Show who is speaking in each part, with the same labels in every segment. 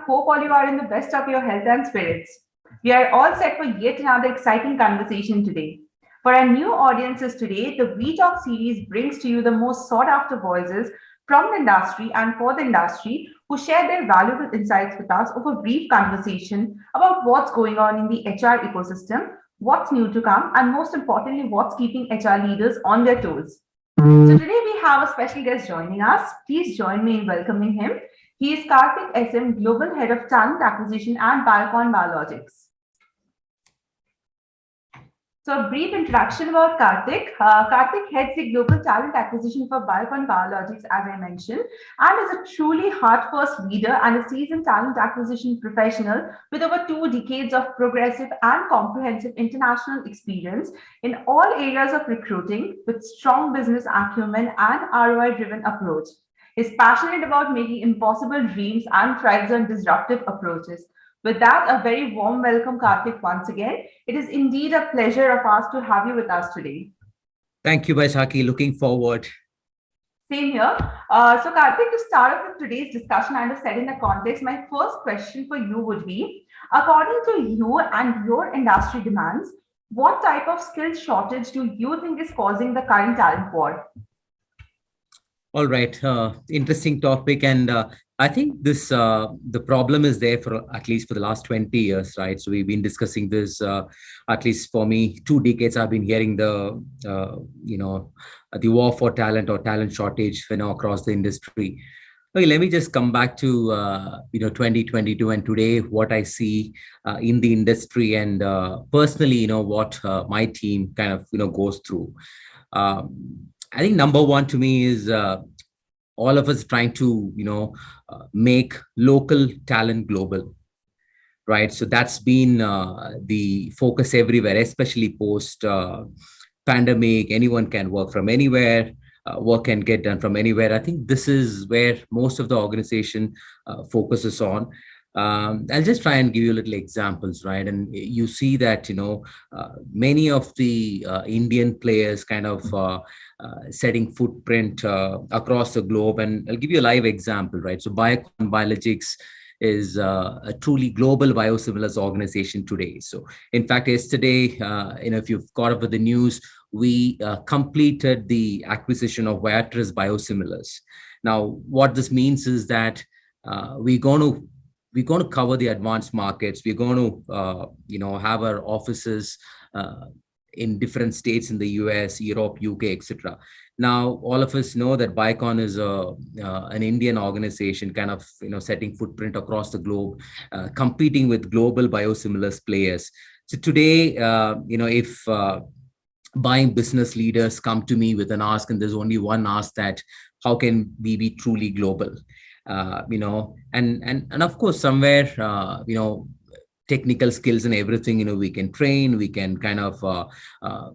Speaker 1: Hope all you are in the best of your health and spirits. We are all set for yet another exciting conversation today. For our new audiences today, the We Talk series brings to you the most sought after voices from the industry and for the industry who share their valuable insights with us over a brief conversation about what's going on in the HR ecosystem, what's new to come, and most importantly, what's keeping HR leaders on their toes. So today we have a special guest joining us. Please join me in welcoming him. He is Karthik SM, Global Head of Talent Acquisition at Biocon Biologics. So a brief introduction about Karthik. Karthik heads the Global Talent Acquisition for Biocon Biologics, as I mentioned, and is a truly heart-first leader and a seasoned talent acquisition professional with over 2 decades of progressive and comprehensive international experience in all areas of recruiting with strong business acumen and ROI-driven approach. He's passionate about making impossible dreams and thrives on disruptive approaches. With that, a very warm welcome, Karthik, once again. It is indeed a pleasure of ours to have you with us today.
Speaker 2: Thank you, Vaishaki. Looking forward.
Speaker 1: Same here. So, Karthik, to start off with today's discussion and to set in the context, my first question for you would be, according to you and your industry demands, what type of skills shortage do you think is causing the current talent war?
Speaker 2: All right. Interesting topic. And I think this the problem is there for at least for the last 20 years, right? So we've been discussing this, at least for me, 2 decades. I've been hearing the war for talent or talent shortage, across the industry. Okay, let me just come back to 2022 and today, what I see in the industry and personally, what my team kind of goes through. I think number one to me is all of us trying to, make local talent global, right? So that's been the focus everywhere, especially post pandemic. Anyone can work from anywhere. Work can get done from anywhere. I think this is where most of the organization focuses on. I'll just try and give you a little examples, right? And you see that, many of the Indian players kind of setting footprint across the globe. And I'll give you a live example, right? So Biocon Biologics is a truly global biosimilars organization today. So in fact, yesterday, if you've caught up with the news, we completed the acquisition of Viatris Biosimilars. Now, what this means is that we're going to cover the advanced markets. We're going to, have our offices in different states in the US, Europe, UK, etc. Now, all of us know that Biocon is an Indian organization, kind of, setting footprint across the globe, competing with global biosimilars players. So today, if buying business leaders come to me with an ask, and there's only one ask, that how can we be truly global? And of course, somewhere, technical skills and everything, we can train, we can kind of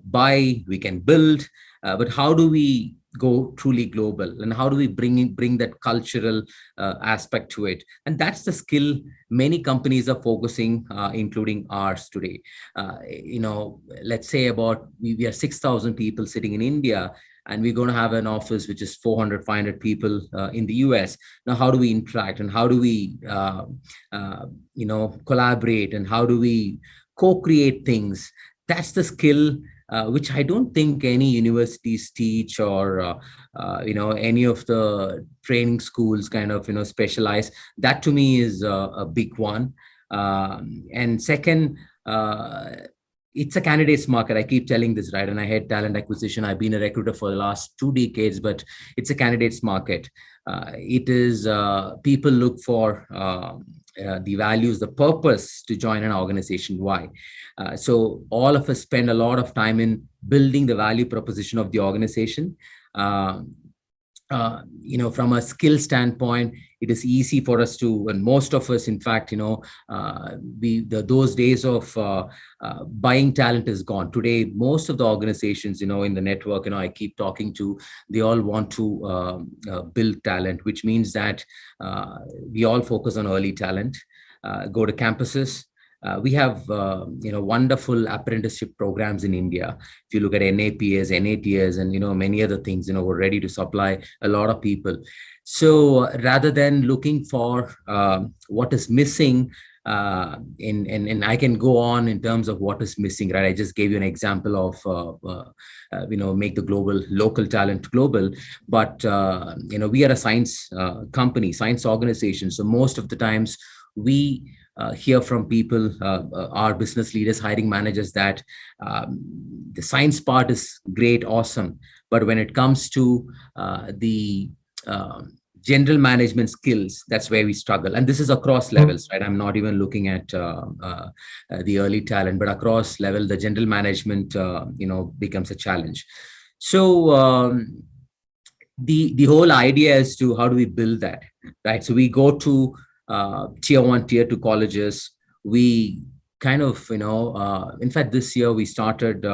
Speaker 2: buy, we can build, but how do we go truly global, and how do we bring that cultural aspect to it? And that's the skill many companies are focusing, including ours today. Let's say about we are 6,000 people sitting in India, and we're going to have an office which is 400, 500 people in the US. Now, how do we interact, and how do we, collaborate, and how do we co-create things? That's the skill which I don't think any universities teach, or, any of the training schools kind of, specialize. That to me is a big one. And second, it's a candidates market. I keep telling this, right? And I head talent acquisition. I've been a recruiter for the last 2 decades, but it's a candidates market. It is people look for the values, the purpose to join an organization. Why? So all of us spend a lot of time in building the value proposition of the organization. From a skill standpoint, it is easy for us to, and most of us, in fact, those days of buying talent is gone. Today, most of the organizations, in the network, I keep talking to, they all want to build talent, which means that we all focus on early talent, go to campuses. We have, wonderful apprenticeship programs in India. If you look at NAPS, NATS, and, many other things, we're ready to supply a lot of people. So rather than looking for what is missing, and I can go on in terms of what is missing, right? I just gave you an example of, make the local talent global. But, we are a science company, science organization. So most of the times we hear from people, our business leaders, hiring managers, that the science part is great, awesome. But when it comes to the general management skills, that's where we struggle. And this is across levels, right? I'm not even looking at the early talent, but across level, the general management, becomes a challenge. So the whole idea is to how do we build that, right? So we go to tier 1, tier 2 colleges. We kind of, in fact, this year we started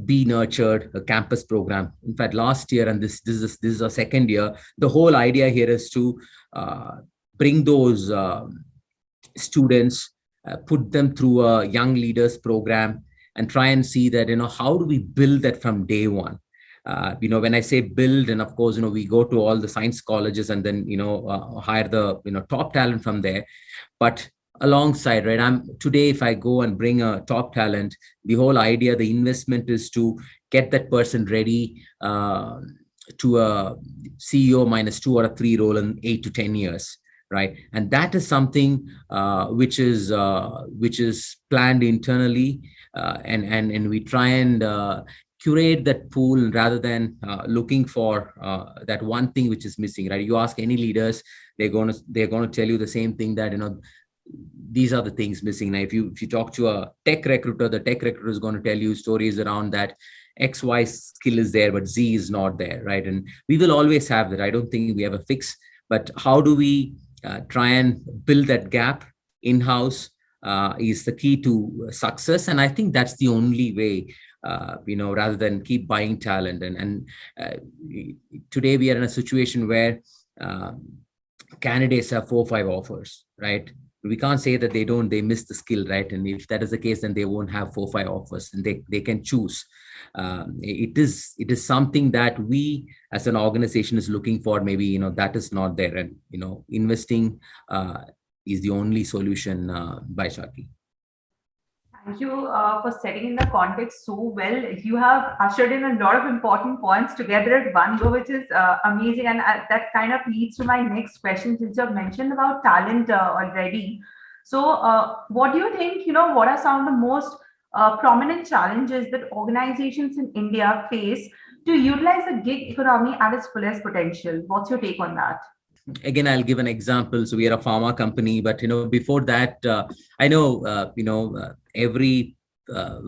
Speaker 2: Be Nurtured, a campus program. In fact, last year, and this is our second year. The whole idea here is to bring those students, put them through a young leaders program, and try and see that, how do we build that from day one. When I say build, and of course, we go to all the science colleges and then, hire the, top talent from there. But alongside, right, today, if I go and bring a top talent, the whole idea, the investment is to get that person ready to a CEO -2 or a 3 role in 8 to 10 years. Right. And that is something which is planned internally, and we try and curate that pool rather than looking for that one thing which is missing. Right. You ask any leaders, they're going to tell you the same thing, that these are the things missing. Now, if you talk to a tech recruiter, the tech recruiter is going to tell you stories around that XY skill is there, but Z is not there. Right. And we will always have that. I don't think we have a fix, but how do we try and build that gap in-house is the key to success. And I think that's the only way, rather than keep buying talent. And today we are in a situation where candidates have 4 or 5 offers, right? We can't say that they miss the skill, right? And if that is the case, then they won't have 4 or 5 offers, and they can choose. It is something that we as an organization is looking for. Maybe, that is not there, and, investing is the only solution, by Shaki.
Speaker 1: Thank you for setting in the context so well. You have ushered in a lot of important points together at one go, which is amazing. And that kind of leads to my next question, since you have mentioned about talent already. So what do you think, what are some of the most prominent challenges that organizations in India face to utilize the gig economy at its fullest potential? What's your take on that?
Speaker 2: Again, I'll give an example. So we are a pharma company, but before that, I know every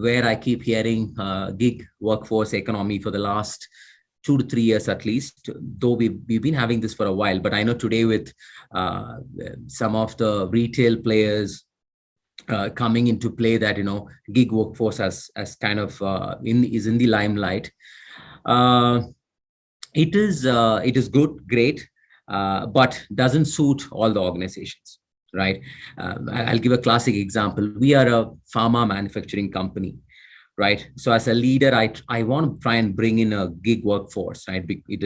Speaker 2: where I keep hearing gig workforce economy for the last 2 to 3 years at least. Though we've been having this for a while, but I know today with some of the retail players coming into play, that gig workforce as kind of is in the limelight. It is good, great. But doesn't suit all the organizations, right? I'll give a classic example. We are a pharma manufacturing company, right? So as a leader, I want to try and bring in a gig workforce, right? It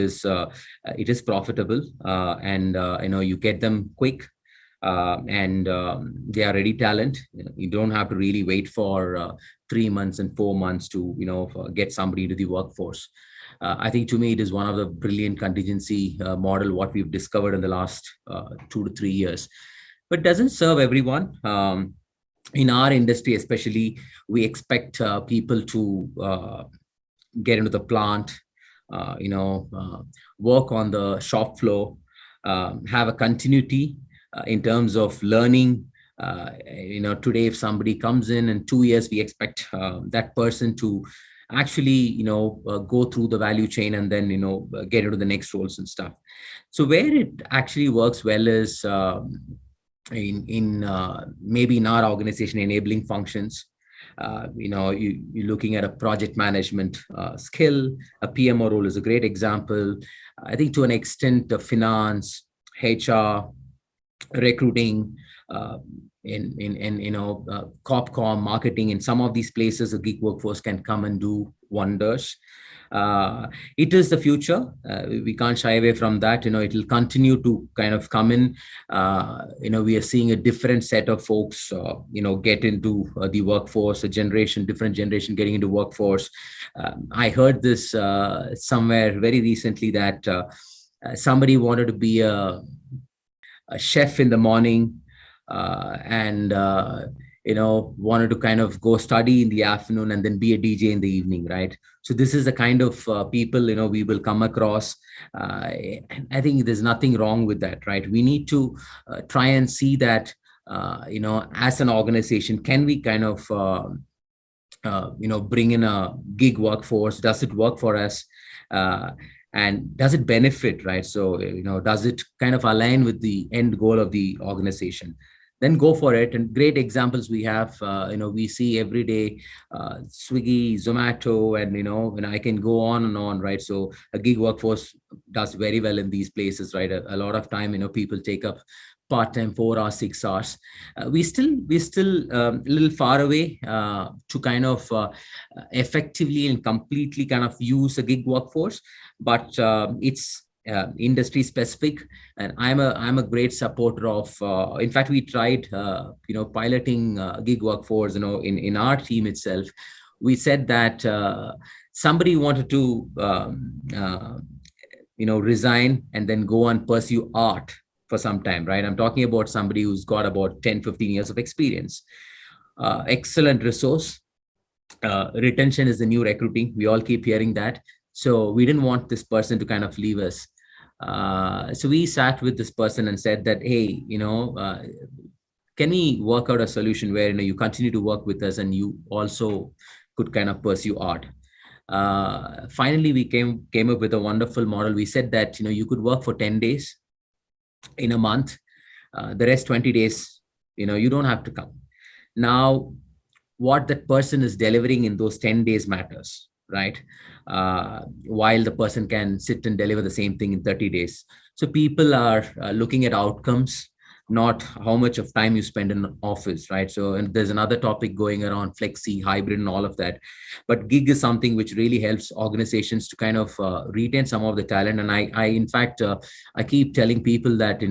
Speaker 2: is profitable, and you get them quick, and they are ready talent. You don't have to really wait for 3 months and 4 months to get somebody to the workforce. I think, to me, it is one of the brilliant contingency model what we've discovered in the last 2 to 3 years, but doesn't serve everyone. In our industry, especially, we expect people to get into the plant, work on the shop floor, have a continuity in terms of learning. Today, if somebody comes in 2 years, we expect that person to actually go through the value chain and then get into the next roles and stuff. So where it actually works well is in maybe in our organization, enabling functions. You're looking at a project management skill. A PMO role is a great example. I think to an extent, finance, HR, recruiting, Corpcom, marketing. In some of these places, a gig workforce can come and do wonders. It is the future. We can't shy away from that. It will continue to kind of come in. We are seeing a different set of folks, get into the workforce, different generation getting into workforce. I heard this somewhere very recently that somebody wanted to be a chef in the morning, and wanted to kind of go study in the afternoon and then be a DJ in the evening, right? So this is the kind of people we will come across. And I think there's nothing wrong with that, right? We need to try and see that as an organization, can we kind of bring in a gig workforce? Does it work for us? And does it benefit, right? So does it kind of align with the end goal of the organization? Then go for it. And great examples we have, we see every day, Swiggy, Zomato, and I can go on and on, right? So a gig workforce does very well in these places, right? A lot of time, people take up part-time 4 hours, 6 hours. We're still a little far away to kind of effectively and completely kind of use a gig workforce, but it's industry specific, and I'm a great supporter of. In fact, we tried piloting gig workforce. In our team itself, we said that somebody wanted to resign and then go and pursue art for some time, right? I'm talking about somebody who's got about 10-15 years of experience. Excellent resource. Retention is the new recruiting. We all keep hearing that. So we didn't want this person to kind of leave us. So we sat with this person and said that, hey, can we work out a solution where you continue to work with us and you also could kind of pursue art? Finally, we came up with a wonderful model. We said that you could work for 10 days in a month, the rest 20 days, you don't have to come. Now, what that person is delivering in those 10 days matters, right? While the person can sit and deliver the same thing in 30 days. So people are looking at outcomes, not how much of time you spend in the office, right? So, and there's another topic going around flexi, hybrid, and all of that. But gig is something which really helps organizations to kind of retain some of the talent. And I in fact, I keep telling people that,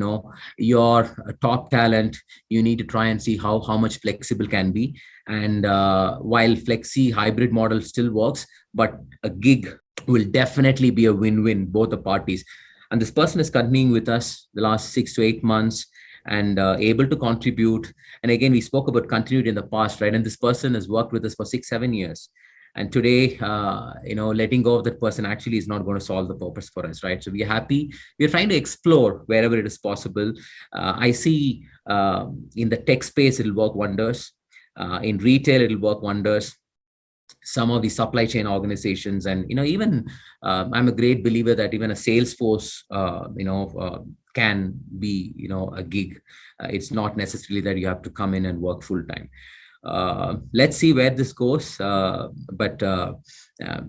Speaker 2: your top talent, you need to try and see how much flexible can be. And while flexi hybrid model still works, but a gig will definitely be a win-win, both the parties. And this person is continuing with us the last 6 to 8 months and able to contribute. And again, we spoke about continuity in the past, right? And this person has worked with us for 6-7 years. And today, letting go of that person actually is not going to solve the purpose for us, right? So we're happy. We're trying to explore wherever it is possible. I see in the tech space, it'll work wonders. In retail, it'll work wonders. Some of the supply chain organizations, and even I'm a great believer that even a Salesforce can be a gig. It's not necessarily that you have to come in and work full time. Let's see where this goes, but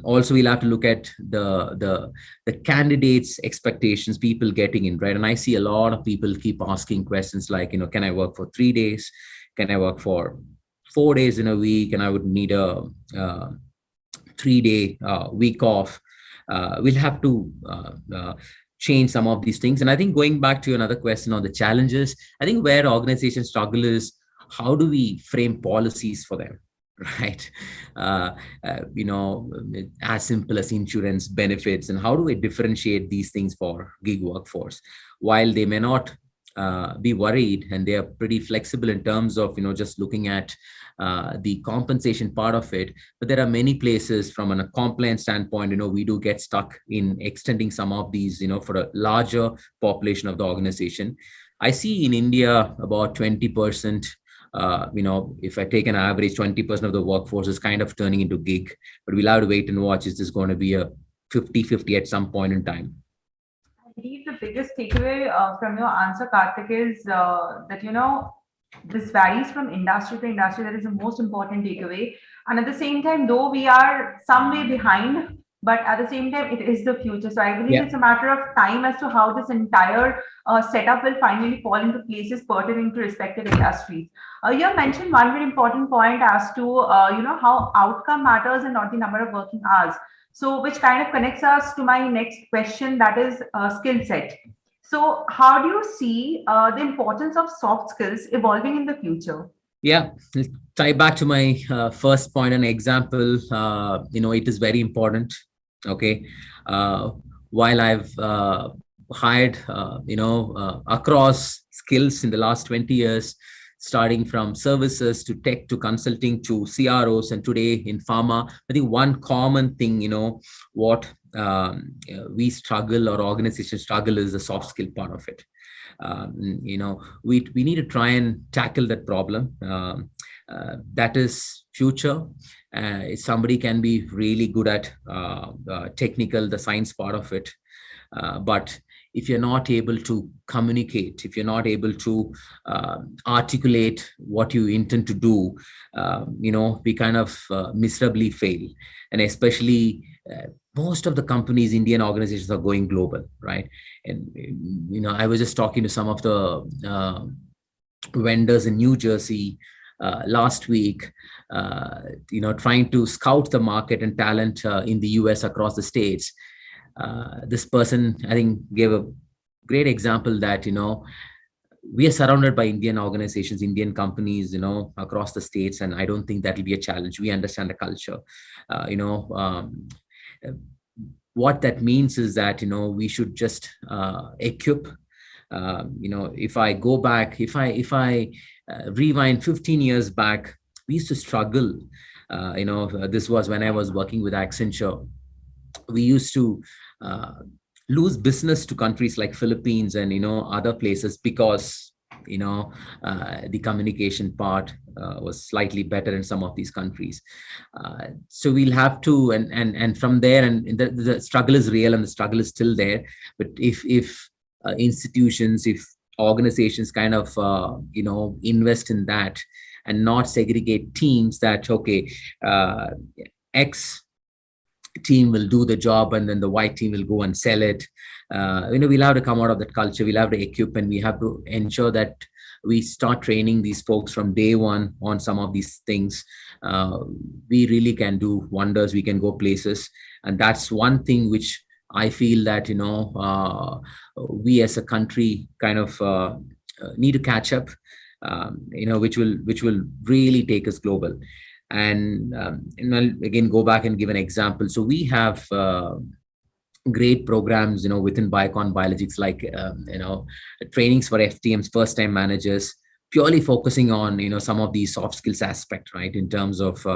Speaker 2: also we'll have to look at the candidates' expectations, people getting in, right? And I see a lot of people keep asking questions like, can I work for 3 days? Can I work for 4 days in a week? And I would need a 3-day week off. We'll have to change some of these things. And I think going back to another question on the challenges, I think where organizations struggle is, how do we frame policies for them, right? As simple as insurance benefits, and how do we differentiate these things for gig workforce? While they may not be worried, and they are pretty flexible in terms of just looking at the compensation part of it, but there are many places from a compliance standpoint, we do get stuck in extending some of these for a larger population of the organization. I see in India about 20%, if I take an average, 20% of the workforce is kind of turning into gig, but we'll have to wait and watch. Is this going to be a 50-50 at some point in time?
Speaker 1: I believe the biggest takeaway from your answer, Karthik, is that this varies from industry to industry. That is the most important takeaway. And at the same time, though we are some way behind, but at the same time, it is the future. So I believe it's a matter of time as to how this entire setup will finally fall into places pertaining to respective industries. You have mentioned one very important point as to how outcome matters and not the number of working hours. So, which kind of connects us to my next question, that is skill set. So, how do you see the importance of soft skills evolving in the future?
Speaker 2: Yeah, let's tie back to my first point and example. It is very important. Okay, uh, while I've hired, across skills in the last 20 years, starting from services to tech to consulting to CROs, and today in pharma, I think one common thing, what we struggle or organizations struggle is the soft skill part of it. We need to try and tackle that problem. That is future. Somebody can be really good at technical, the science part of it, but if you're not able to communicate, if you're not able to articulate what you intend to do, we kind of miserably fail. And especially most of the companies, Indian organizations, are going global, right? And I was just talking to some of the vendors in New Jersey last week, trying to scout the market and talent in the US across the states. This person, I think, gave a great example that, we are surrounded by Indian organizations, Indian companies, across the states, and I don't think that will be a challenge. We understand the culture. What that means is that, we should just equip. If I go back, if I rewind 15 years back, we used to struggle. This was when I was working with Accenture. We used to lose business to countries like Philippines and other places because the communication part was slightly better in some of these countries. So we'll have to, and from there, and the struggle is real and the struggle is still there. But if institutions, if organizations kind of invest in that and not segregate teams, that okay, X team will do the job and then the white team will go and sell it. We'll have to come out of that culture. We'll have to equip, and we have to ensure that we start training these folks from day one on some of these things. We really can do wonders. We can go places, and that's one thing which I feel that we as a country kind of need to catch up. Which will really take us global. And I'll again go back and give an example. So we have great programs, within Biocon Biologics, like trainings for FTMs, first-time managers, purely focusing on some of these soft skills aspect, right, in terms of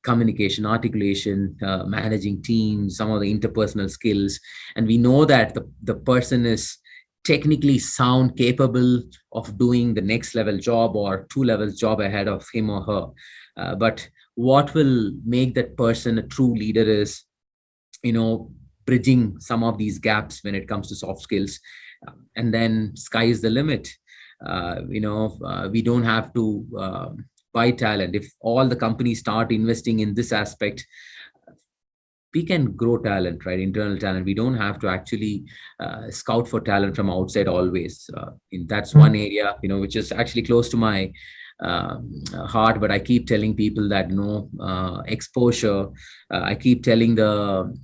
Speaker 2: communication, articulation, managing teams, some of the interpersonal skills. And we know that the person is technically sound, capable of doing the next level job or 2 levels job ahead of him or her. But what will make that person a true leader is, bridging some of these gaps when it comes to soft skills. And then sky is the limit. We don't have to buy talent. If all the companies start investing in this aspect, we can grow talent, right? Internal talent. We don't have to actually scout for talent from outside always. That's one area, which is actually close to my heart. But I keep telling people that exposure. I keep telling the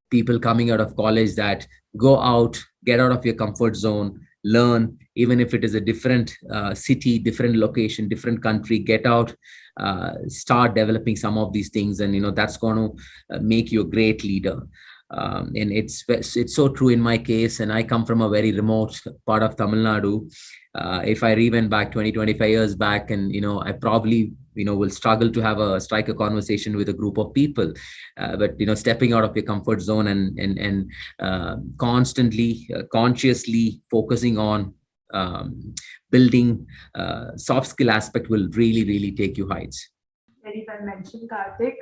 Speaker 2: people coming out of college that go out, get out of your comfort zone, learn, even if it is a different city, different location, different country. Get out, start developing some of these things, and that's going to make you a great leader. And it's so true in my case. And I come from a very remote part of Tamil Nadu. If I rewind back 25 years back, and I probably will struggle to strike a conversation with a group of people. But stepping out of your comfort zone and constantly, consciously focusing on building soft skill aspect will really take you heights.
Speaker 1: Very well mentioned, Karthik.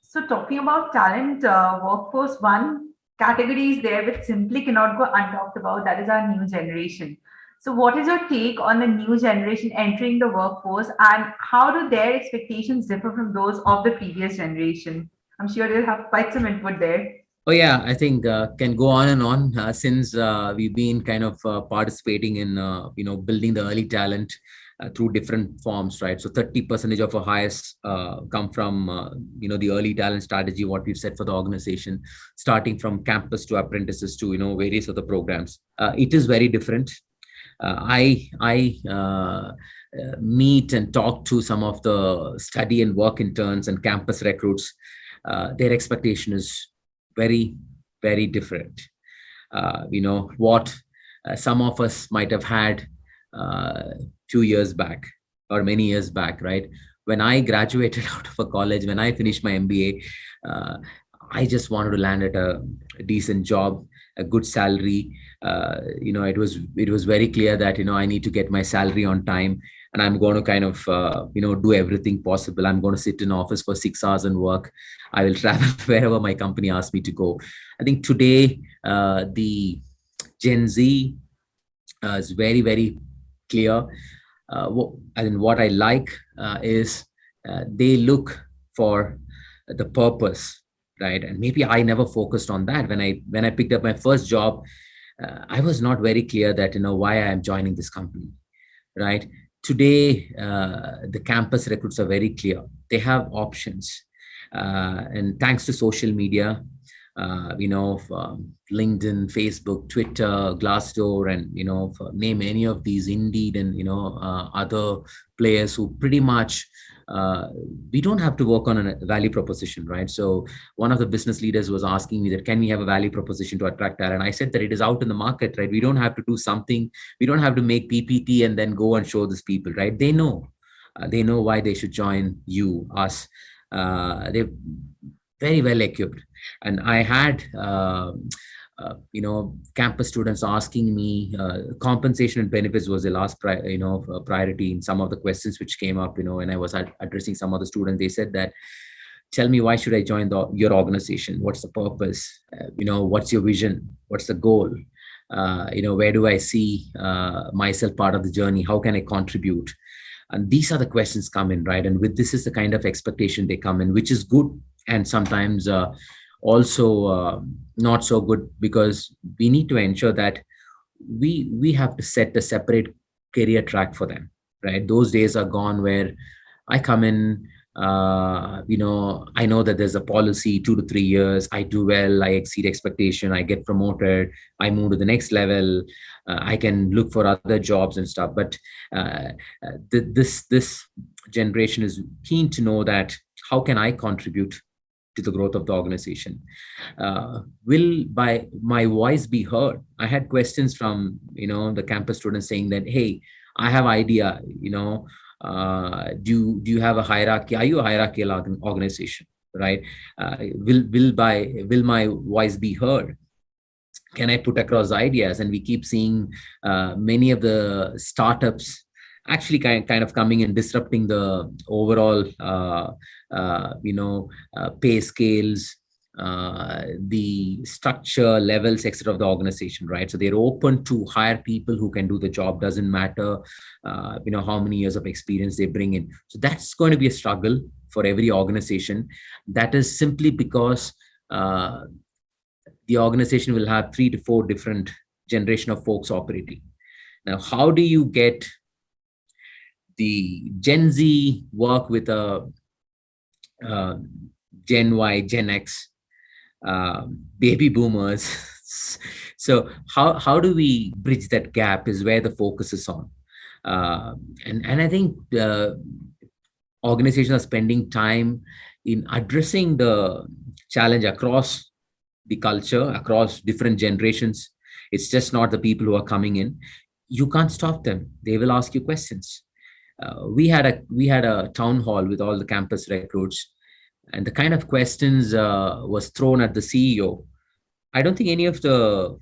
Speaker 1: So talking about talent, workforce, one category is there which simply cannot go untalked about. That is our new generation. So what is your take on the new generation entering the workforce, and how do their expectations differ from those of the previous generation? I'm sure you'll have quite some input there.
Speaker 2: Oh yeah, I think can go on and on since we've been kind of participating in building the early talent. through different forms, right? So 30% of our hires come from, the early talent strategy, what we've set for the organization, starting from campus to apprentices to, various other programs. It is very different. I meet and talk to some of the study and work interns and campus recruits. Their expectation is very, very different. What some of us might have had few years back or many years back, right? When I graduated out of a college, when I finished my MBA, I just wanted to land at a decent job, a good salary. It was very clear that I need to get my salary on time, and I'm going to kind of do everything possible. I'm going to sit in office for 6 hours and work. I will travel wherever my company asks me to go. I think today the Gen Z is very, very clear. What I like is they look for the purpose, right? And maybe I never focused on that when I picked up my first job. I was not very clear that why I am joining this company, right? Today, the campus recruits are very clear. They have options, and thanks to social media, LinkedIn, Facebook, Twitter, Glassdoor, and name any of these, Indeed, and other players who pretty much we don't have to work on a value proposition, right? So one of the business leaders was asking me that, can we have a value proposition to attract talent? I said that it is out in the market, right? We don't have to do something. We don't have to make PPT and then go and show these people, right? They know why they should join us. They're very well equipped. And I had campus students asking me, compensation and benefits was the last priority in some of the questions which came up when I was addressing some of the students. They said that, tell me, why should I join your organization? What's the purpose? What's your vision? What's the goal? Where do I see myself part of the journey? How can I contribute? And these are the questions come in, right? And with this is the kind of expectation they come in, which is good, and sometimes also not so good, because we need to ensure that we have to set a separate career track for them, right? Those days are gone where I come in, I know that there's a policy 2 to 3 years. I do well, I exceed expectation, I get promoted, I move to the next level, I can look for other jobs and stuff. But this generation is keen to know that, how can I contribute to the growth of the organization? Will my voice be heard? I had questions from the campus students saying that, hey, I have idea, do you have a hierarchy? Are you a hierarchical organization, right? Will my voice be heard? Can I put across ideas? And we keep seeing many of the startups actually kind of coming and disrupting the overall pay scales, the structure levels, etc. of the organization, right? So they're open to hire people who can do the job. Doesn't matter how many years of experience they bring in. So that's going to be a struggle for every organization. That is simply because the organization will have 3 to 4 different generation of folks operating. Now, how do you get the Gen Z work with a Gen Y, Gen X, baby boomers? So how do we bridge that gap is where the focus is on. And I think organizations are spending time in addressing the challenge across the culture, across different generations. It's just not the people who are coming in. You can't stop them. They will ask you questions. We had a town hall with all the campus recruits, and the kind of questions was thrown at the CEO. I don't think any of the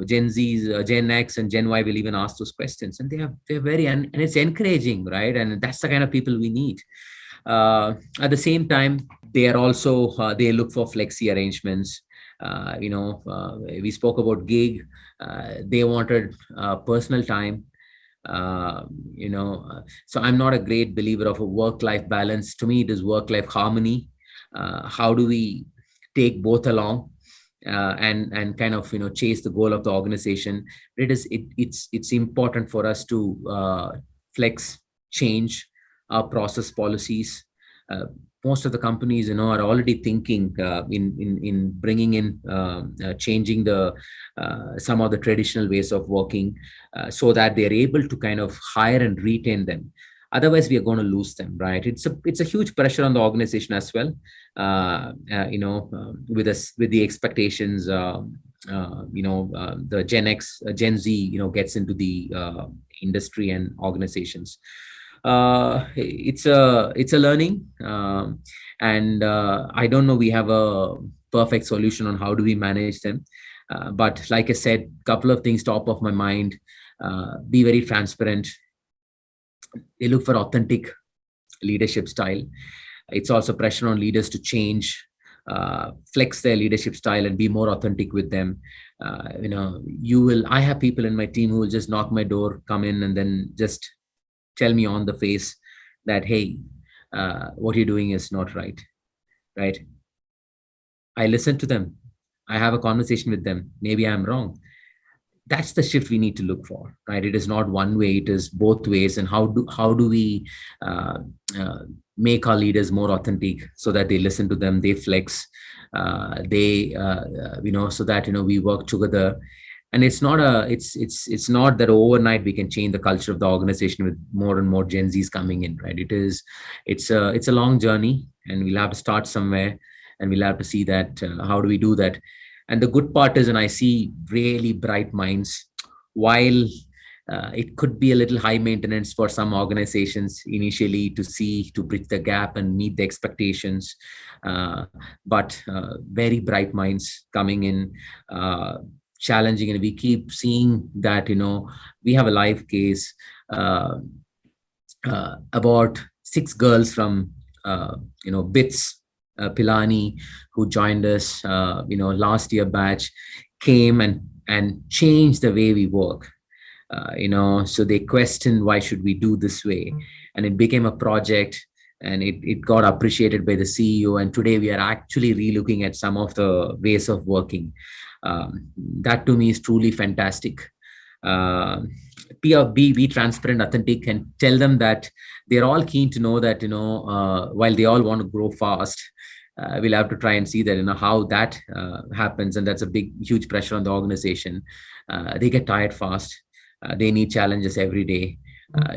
Speaker 2: Gen Z's, Gen X, and Gen Y will even ask those questions, and they're very and it's encouraging, right? And that's the kind of people we need. At the same time, they are also they look for flexi arrangements. We spoke about gig. They wanted personal time. So I'm not a great believer of a work-life balance. To me, it is work-life harmony. How do we take both along and kind of chase the goal of the organization? It's important for us to flex change our process policies. Uh, Most of the companies, are already thinking in bringing in changing the some of the traditional ways of working, so that they're able to kind of hire and retain them. Otherwise, we are going to lose them, right? It's a huge pressure on the organization as well. With us, with the expectations. The Gen X, Gen Z, gets into the industry and organizations. It's a learning, and I don't know, we have a perfect solution on how do we manage them. But like I said, couple of things top of my mind. Be very transparent. They look for authentic leadership style. It's also pressure on leaders to change, flex their leadership style and be more authentic with them. I have people in my team who will just knock my door, come in, and then just tell me on the face that, hey, what you're doing is not right. Right. I listen to them. I have a conversation with them. Maybe I'm wrong. That's the shift we need to look for, right? It is not one way, it is both ways. And how do we uh, uh, make our leaders more authentic, so that they listen to them, they flex, so that we work together. And it's not that overnight we can change the culture of the organization with more and more Gen Z's coming in, right? It's a long journey, and we'll have to start somewhere, and we'll have to see that how do we do that. And the good part is, and I see really bright minds, while it could be a little high maintenance for some organizations initially to bridge the gap and meet the expectations, but very bright minds coming in, challenging. And we keep seeing that, we have a live case, about 6 girls from, BITS, Pilani, who joined us, last year batch, came and changed the way we work. So they questioned, why should we do this way? And it became a project, and it got appreciated by the CEO. And today we are actually relooking at some of the ways of working. That to me is truly fantastic. Be transparent, authentic, and tell them that they're all keen to know that, while they all want to grow fast, we'll have to try and see that, how that happens. And that's a huge pressure on the organization. They get tired fast. They need challenges every day.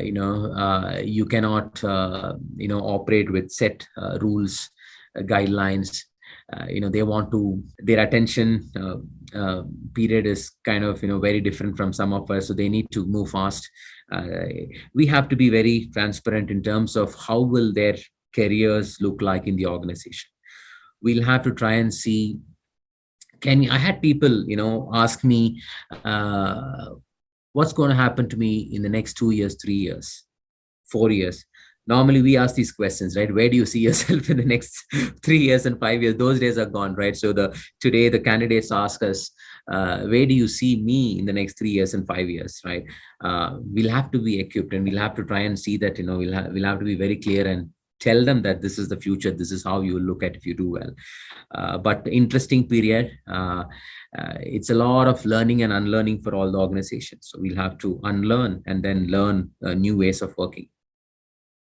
Speaker 2: You cannot, operate with set rules, guidelines. They want to, their attention period is kind of, very different from some of us. So they need to move fast. We have to be very transparent in terms of how will their careers look like in the organization. We'll have to try and see, I had people, ask me, what's going to happen to me in the next 2 years, 3 years, 4 years? Normally we ask these questions, right? Where do you see yourself in the next 3 years and 5 years? Those days are gone, right? So today the candidates ask us, where do you see me in the next 3 years and 5 years, right? We'll have to be equipped, and we'll have to try and see that, we'll have to be very clear and tell them that this is the future. This is how you look at if you do well. But interesting period. It's a lot of learning and unlearning for all the organizations. So we'll have to unlearn and then learn new ways of working.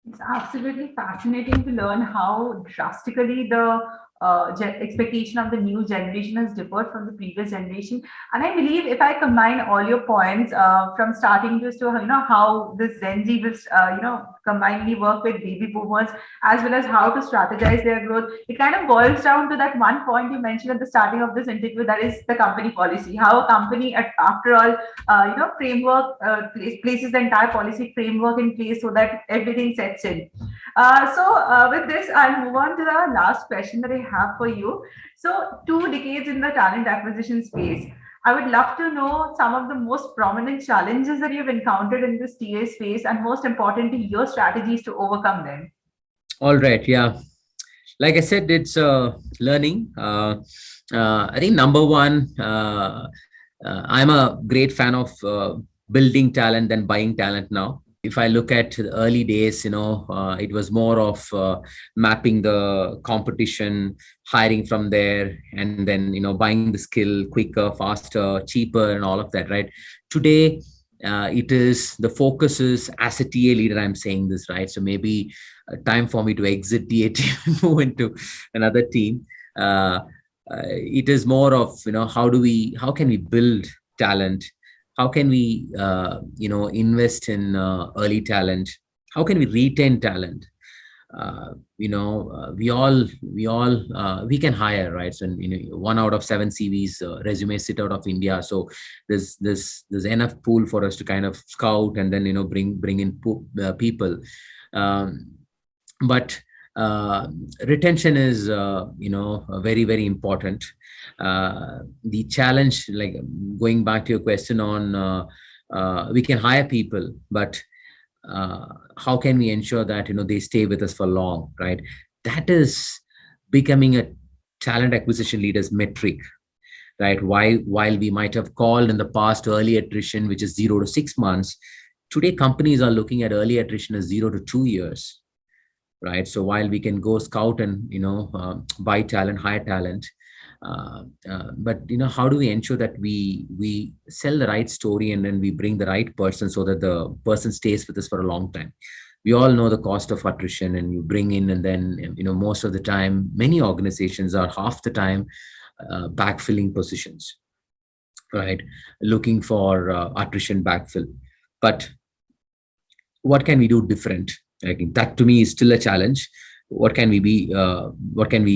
Speaker 1: It's absolutely fascinating to learn how drastically the expectation of the new generation has differed from the previous generation. And I believe if I combine all your points from starting just to how this Gen Z will combinedly work with baby boomers, as well as how to strategize their growth, it kind of boils down to that one point you mentioned at the starting of this interview, that is the company policy. How a company, after all, framework places the entire policy framework in place so that everything sets in. With this, I'll move on to the last question that I have for you. So 2 decades in the talent acquisition space, I would love to know some of the most prominent challenges that you've encountered in this TA space, and most importantly, your strategies to overcome them.
Speaker 2: All right. Yeah. Like I said, it's learning. I think number one, I'm a great fan of building talent than buying talent now. If I look at the early days, it was more of mapping the competition, hiring from there, and then, buying the skill quicker, faster, cheaper, and all of that, right? Today, It is the focus is, as a TA leader, I'm saying this, right? So maybe time for me to exit TA team and move into another team. It is more of, how can we build talent? How can we, invest in early talent? How can we retain talent? We can hire, right? So, 1 out of 7 CVs, resumes sit out of India. So there's enough pool for us to kind of scout and then, bring in people. Um, but retention is, very, very important. The challenge, like, going back to your question on, we can hire people, but how can we ensure that, they stay with us for long, right? That is becoming a talent acquisition leader's metric, right? While we might have called in the past early attrition, which is 0 to 6 months, today companies are looking at early attrition as 0 to 2 years, right? So while we can go scout and, buy talent, hire talent, but, how do we ensure that we sell the right story and then we bring the right person so that the person stays with us for a long time? We all know the cost of attrition, and you bring in, and then, most of the time, many organizations are half the time backfilling positions, right? Looking for attrition backfill. But what can we do different? I think that, to me, is still a challenge. What can we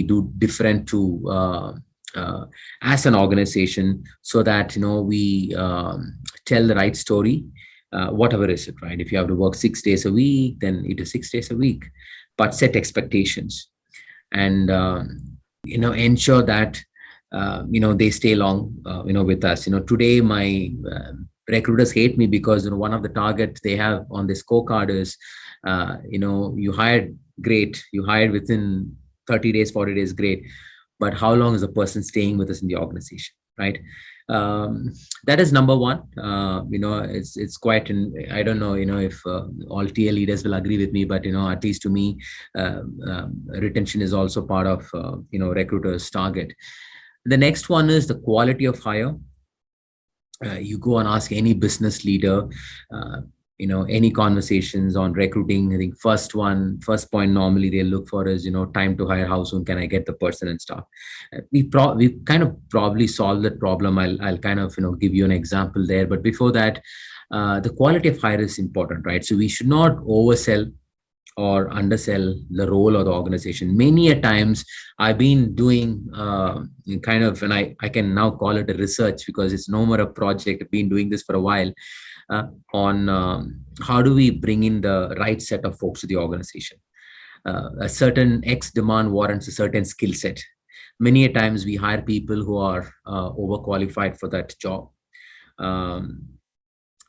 Speaker 2: do different to, as an organization, so that, we tell the right story, whatever is it, right? If you have to work 6 days a week, then it is 6 days a week, but set expectations, and, ensure that, they stay long, with us. Today my recruiters hate me because, one of the targets they have on the scorecard is, you hired, great, you hired within 30 days, 40 days, great, but how long is the person staying with us in the organization, right? That is number one. It's quite, I don't know, if all TL leaders will agree with me, but, at least to me, retention is also part of, recruiters target. The next one is the quality of hire. You go and ask any business leader, any conversations on recruiting. I think first point normally they look for is, time to hire, how soon can I get the person and stuff. We kind of probably solve that problem. I'll kind of, give you an example there. But before that, the quality of hire is important, right? So we should not oversell or undersell the role of the organization. Many a times I've been doing, kind of, and I can now call it a research because it's no more a project. I've been doing this for a while, on how do we bring in the right set of folks to the organization. A certain X demand warrants a certain skill set. Many a times we hire people who are overqualified for that job.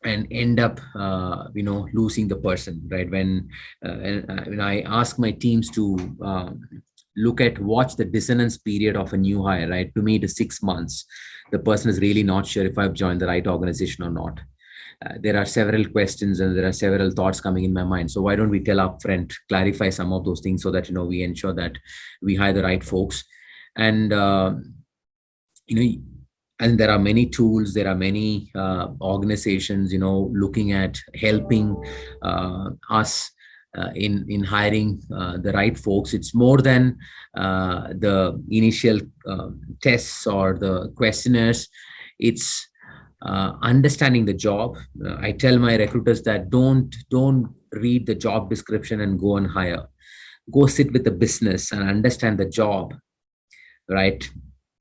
Speaker 2: And end up, losing the person, right? When I ask my teams to watch the dissonance period of a new hire, right? To me, it is 6 months. The person is really not sure if I've joined the right organization or not. There are several questions and there are several thoughts coming in my mind. So why don't we tell upfront, clarify some of those things so that, we ensure that we hire the right folks. And and there are many tools, there are many organizations, looking at helping us in hiring the right folks. It's more than the initial tests or the questionnaires. It's understanding the job. I tell my recruiters that don't read the job description and go and hire. Go sit with the business and understand the job, right?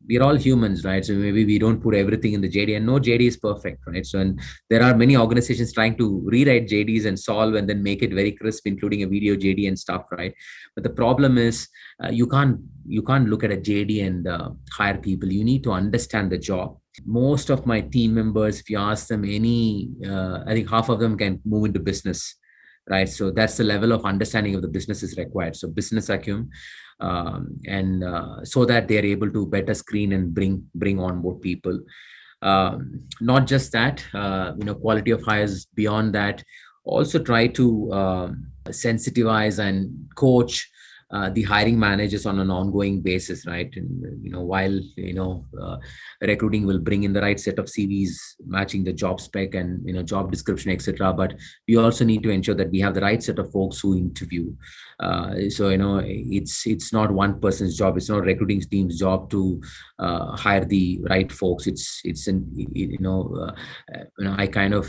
Speaker 2: We're all humans, right? So maybe we don't put everything in the JD, and no JD is perfect, right? So, and there are many organizations trying to rewrite JDs and solve and then make it very crisp, including a video JD and stuff, right? But the problem is, you can't look at a JD and hire people. You need to understand the job. Most of my team members, if you ask them I think half of them can move into business, right? So that's the level of understanding of the business is required. So business acumen, and so that they are able to better screen and bring on board people. Not just that, quality of hires beyond that. Also try to sensitize and coach the hiring managers on an ongoing basis, right? And while recruiting will bring in the right set of CVs matching the job spec and job description, etc. But we also need to ensure that we have the right set of folks who interview. So it's not one person's job. It's not recruiting team's job to hire the right folks. I kind of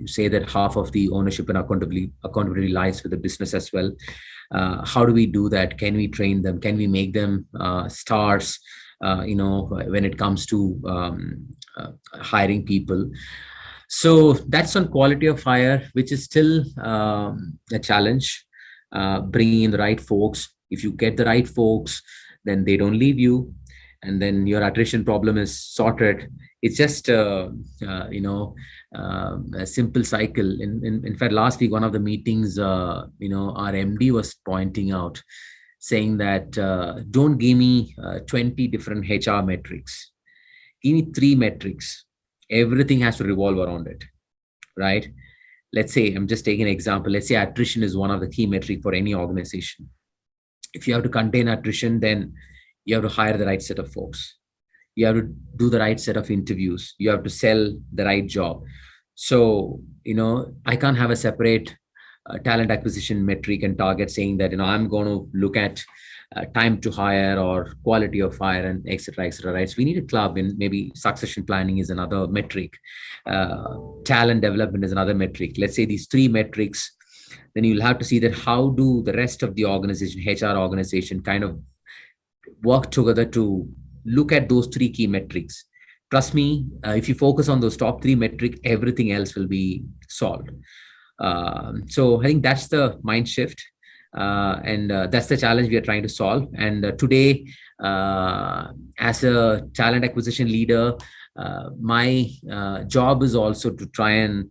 Speaker 2: say that half of the ownership and accountability lies with the business as well. How do we do that? Can we train them? Can we make them stars? When it comes to hiring people. So that's on quality of hire, which is still a challenge. Bringing in the right folks. If you get the right folks, then they don't leave you, and then your attrition problem is sorted. It's just a simple cycle. In fact, last week, one of the meetings, our MD was pointing out, saying that don't give me 20 different HR metrics. Give me 3 metrics. Everything has to revolve around it, right? Let's say, I'm just taking an example. Let's say attrition is one of the key metrics for any organization. If you have to contain attrition, then you have to hire the right set of folks. You have to do the right set of interviews. You have to sell the right job. So, I can't have a separate talent acquisition metric and target saying that, I'm going to look at time to hire or quality of hire and et cetera, right? So we need a club in maybe succession planning is another metric. Talent development is another metric. Let's say these 3 metrics, then you'll have to see that how do the rest of the organization, HR organization, kind of work together to look at those 3 key metrics. Trust me, if you focus on those top 3 metrics, everything else will be solved. So I think that's the mind shift. And that's the challenge we are trying to solve. And today, as a talent acquisition leader, my job is also to try and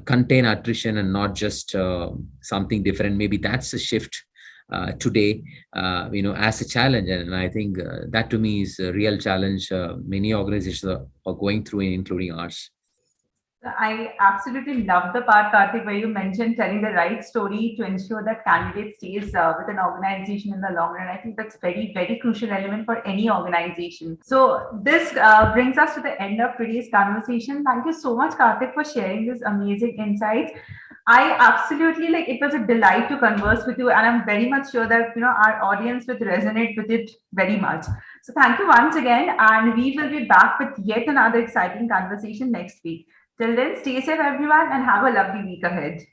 Speaker 2: contain attrition and not just something different. Maybe that's a shift today, as a challenge. And I think that to me is a real challenge many organizations are going through, including ours.
Speaker 1: I absolutely love the part, Karthik, where you mentioned telling the right story to ensure that candidate stays with an organization in the long run. I think that's very, very crucial element for any organization. So this brings us to the end of today's conversation. Thank you so much, Karthik, for sharing this amazing insights. I absolutely it was a delight to converse with you, and I'm very much sure that our audience would resonate with it very much. So thank you once again, and we will be back with yet another exciting conversation next week. Till then, stay safe, everyone, and have a lovely week ahead.